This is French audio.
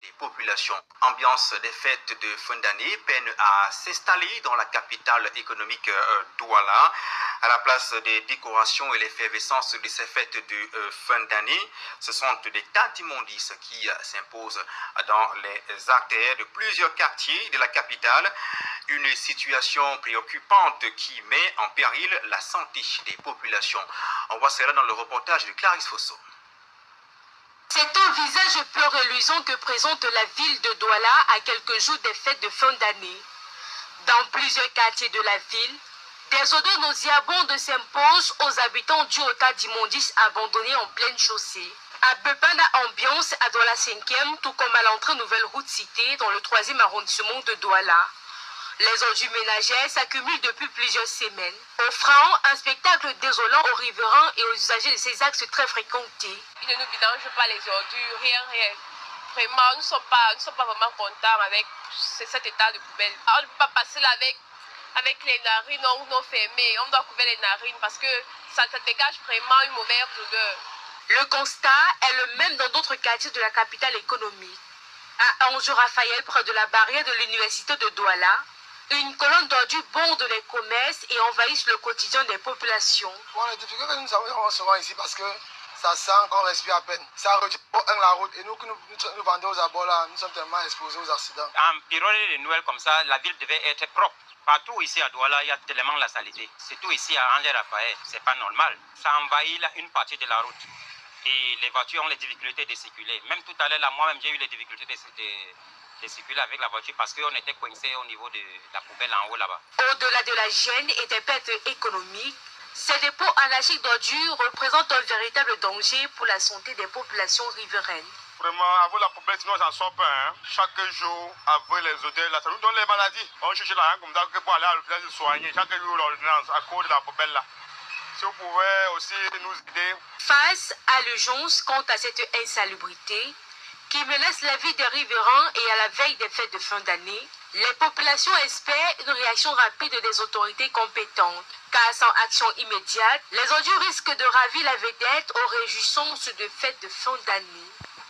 Les populations. Ambiance des fêtes de fin d'année peine à s'installer dans la capitale économique Douala. À la place des décorations et l'effervescence de ces fêtes de fin d'année, ce sont des tas d'immondices qui s'imposent dans les artères de plusieurs quartiers de la capitale. Une situation préoccupante qui met en péril la santé des populations. On voit cela dans le reportage de Clarisse Fosso. C'est un visage peu reluisant que présente la ville de Douala à quelques jours des fêtes de fin d'année. Dans plusieurs quartiers de la ville, des odeurs nauséabondes s'imposent aux habitants dus au tas d'immondices abandonnés en pleine chaussée. À Bepana ambiance à Douala 5e, tout comme à l'entrée Nouvelle Route Cité dans le 3e arrondissement de Douala. Les ordures ménagères s'accumulent depuis plusieurs semaines, offrant un spectacle désolant aux riverains et aux usagers de ces axes très fréquentés. Ils ne nous vidangent pas les ordures, rien. Vraiment, nous ne sommes pas vraiment contents avec cet état de poubelle. Alors, on ne peut pas passer là avec les narines non fermées. On doit couvrir les narines parce que ça dégage vraiment une mauvaise odeur. Le constat est le même dans d'autres quartiers de la capitale économique. À Anjou Raphaël, près de la barrière de l'université de Douala, une colonne d'ordures borde les commerces et envahissent le quotidien des populations. Bon, les difficultés que nous avons souvent ici parce que ça sent qu'on respire à peine. Ça retire la route et nous vendons aux abords là, nous sommes tellement exposés aux accidents. En période de Noël comme ça, la ville devait être propre. Partout ici à Douala, il y a tellement la saleté. Surtout ici à Angers Raphaël, c'est pas normal. Ça envahit une partie de la route. Et les voitures ont les difficultés de circuler. Même tout à l'heure, moi-même, j'ai eu les difficultés de circuler avec la voiture parce qu'on était coincé au niveau de la poubelle en haut là-bas. Au-delà de la gêne et des pertes économiques, ces dépôts anarchiques d'ordures représentent un véritable danger pour la santé des populations riveraines. Vraiment, avec la poubelle, sinon j'en sors pas. Hein. Chaque jour, avec les odeurs, là, ça nous donne les maladies. On cherche l'argent comme ça pour aller à l'hôpital se soigner. Chaque jour, l'ordonnance à cause de la poubelle là. Si vous pouvez aussi nous aider. Face à l'urgence quant à cette insalubrité qui menace la vie des riverains et à la veille des fêtes de fin d'année, les populations espèrent une réaction rapide des autorités compétentes. Car sans action immédiate, les ordures risquent de ravir la vedette aux réjouissances de fêtes de fin d'année.